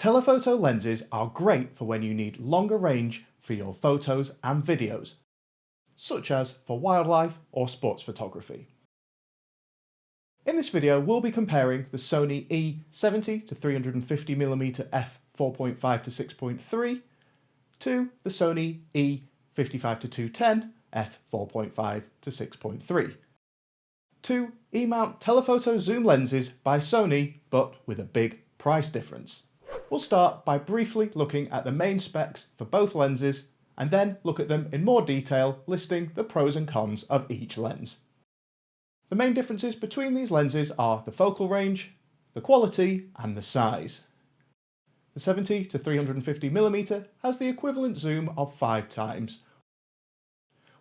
Telephoto lenses are great for when you need longer range for your photos and videos, such as for wildlife or sports photography. In this video, we'll be comparing the Sony E70-350mm f4.5 to 6.3 to the Sony E55-210 f4.5 to 6.3. Two E-Mount telephoto zoom lenses by Sony, but with a big price difference. We'll start by briefly looking at the main specs for both lenses and then look at them in more detail, listing the pros and cons of each lens. The main differences between these lenses are the focal range, the quality and the size. The 70-350mm has the equivalent zoom of 5 times,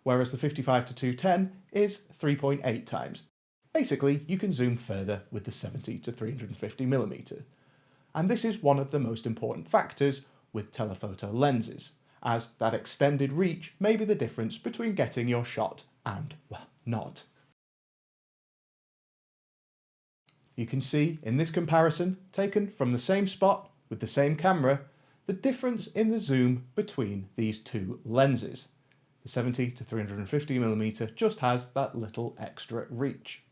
whereas the 55-210 is 3.8 times. Basically, you can zoom further with the 70-350mm. And this is one of the most important factors with telephoto lenses, as that extended reach may be the difference between getting your shot and, well, not. You can see in this comparison, taken from the same spot with the same camera, the difference in the zoom between these two lenses. The 70-350mm just has that little extra reach.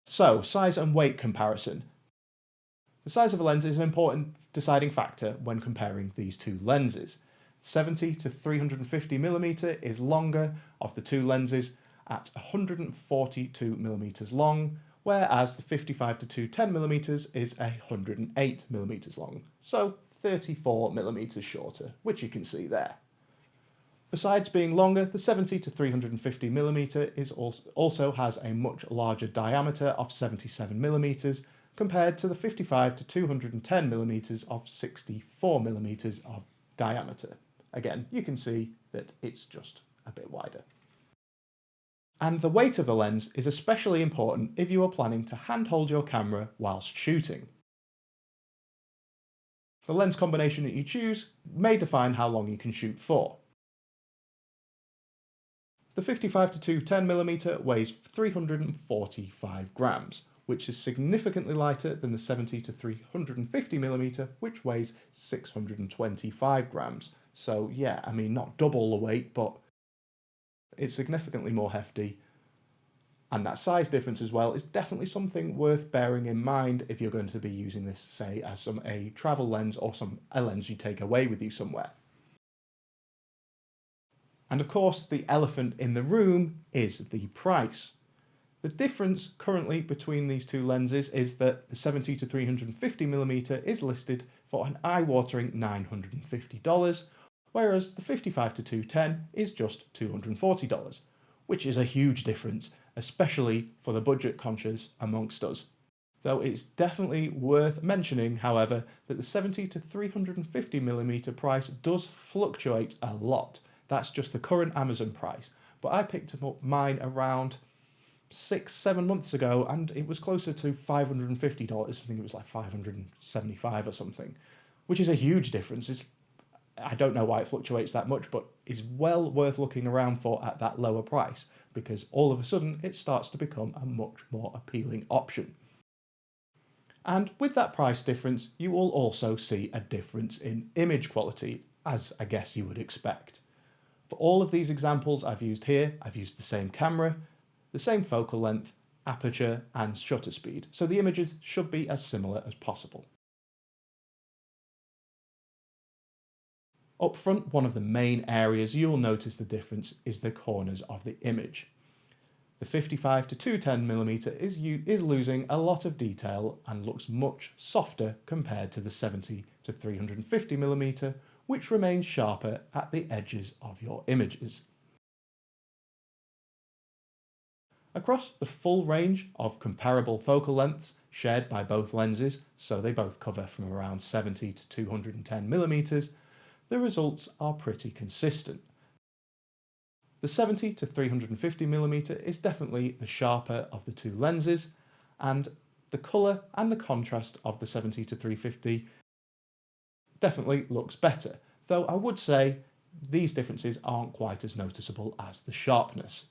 So, size and weight comparison. The size of a lens is an important deciding factor when comparing these two lenses. 70-350mm is longer of the two lenses at 142mm long, whereas the 55-210mm is 108mm long, so 34mm shorter, which you can see there. Besides being longer, the 70-350mm is also has a much larger diameter of 77mm compared to the 55-210mm of 64mm of diameter. Again, you can see that it's just a bit wider. And the weight of the lens is especially important if you are planning to handhold your camera whilst shooting. The lens combination that you choose may define how long you can shoot for. The 55-210mm weighs 345 grams, which is significantly lighter than the 70-350mm, which weighs 625 grams. So yeah, I mean, not double the weight, but it's significantly more hefty. And that size difference as well is definitely something worth bearing in mind if you're going to be using this, say, as a travel lens or a lens you take away with you somewhere. And of course, the elephant in the room is the price. The difference currently between these two lenses is that the 70-350mm is listed for an eye-watering $950, whereas the 55-210 is just $240, which is a huge difference, especially for the budget-conscious amongst us. Though it's definitely worth mentioning, however, that the 70-350mm price does fluctuate a lot. That's just the current Amazon price. But I picked up mine around 6-7 months ago and it was closer to $550. I think it was like $575 or something, which is a huge difference. I don't know why it fluctuates that much, but is well worth looking around for at that lower price, because all of a sudden it starts to become a much more appealing option. And with that price difference, you will also see a difference in image quality, as I guess you would expect. For all of these examples I've used here, I've used the same camera, the same focal length, aperture and shutter speed, so the images should be as similar as possible. Up front, one of the main areas you'll notice the difference is the corners of the image. The 55-210mm is losing a lot of detail and looks much softer compared to the 70-350mm, which remains sharper at the edges of your images. Across the full range of comparable focal lengths shared by both lenses, so they both cover from around 70-210mm, the results are pretty consistent. The 70-350mm is definitely the sharper of the two lenses, and the colour and the contrast of the 70-350 definitely looks better, though I would say these differences aren't quite as noticeable as the sharpness.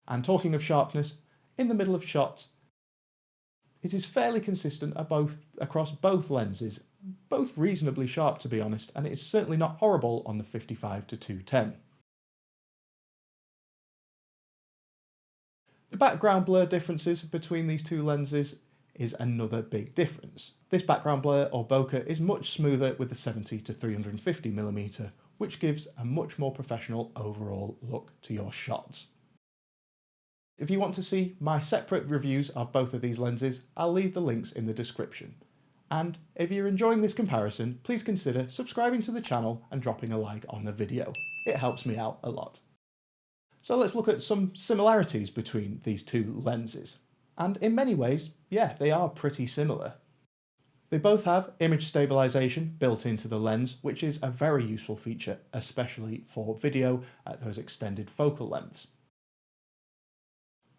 And talking of sharpness, in the middle of shots, it is fairly consistent across both lenses, both reasonably sharp to be honest, and it is certainly not horrible on the 55-210. The background blur differences between these two lenses is another big difference. This background blur or bokeh is much smoother with the 70-350mm, which gives a much more professional overall look to your shots. If you want to see my separate reviews of both of these lenses, I'll leave the links in the description. And if you're enjoying this comparison, please consider subscribing to the channel and dropping a like on the video. It helps me out a lot. So let's look at some similarities between these two lenses. And in many ways, yeah, they are pretty similar. They both have image stabilization built into the lens, which is a very useful feature, especially for video at those extended focal lengths.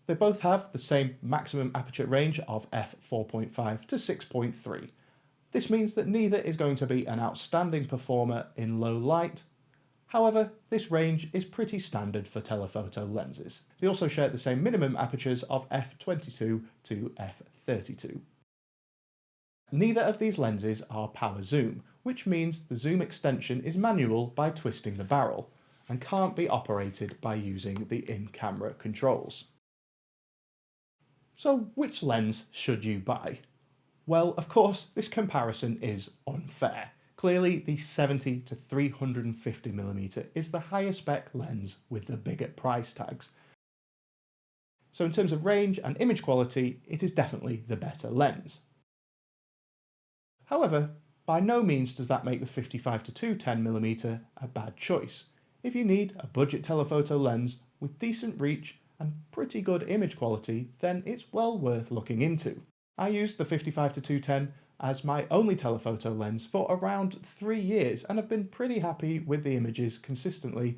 They both have the same maximum aperture range of f4.5 to 6.3. This means that neither is going to be an outstanding performer in low light. However, this range is pretty standard for telephoto lenses. They also share the same minimum apertures of f22 to f32. Neither of these lenses are power zoom, which means the zoom extension is manual by twisting the barrel, and can't be operated by using the in-camera controls. So which lens should you buy? Well, of course, this comparison is unfair. Clearly, the 70-350mm is the higher spec lens with the bigger price tags. So in terms of range and image quality, it is definitely the better lens. However, by no means does that make the 55-210mm a bad choice. If you need a budget telephoto lens with decent reach and pretty good image quality, then it's well worth looking into. I used the 55-210 as my only telephoto lens for around 3 years and have been pretty happy with the images consistently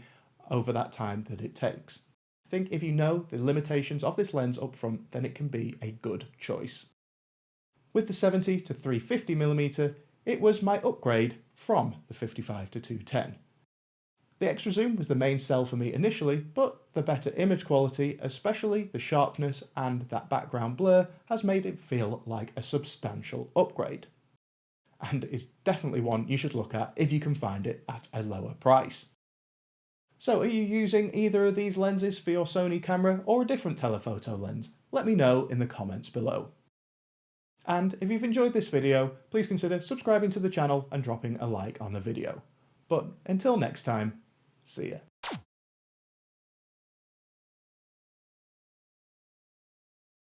over that time that it takes. I think if you know the limitations of this lens up front, then it can be a good choice. With the 70-350mm, it was my upgrade from the 55-210. The extra zoom was the main sell for me initially, but the better image quality, especially the sharpness and that background blur, has made it feel like a substantial upgrade. And is definitely one you should look at if you can find it at a lower price. So are you using either of these lenses for your Sony camera or a different telephoto lens? Let me know in the comments below. And if you've enjoyed this video, please consider subscribing to the channel and dropping a like on the video. But until next time, see ya.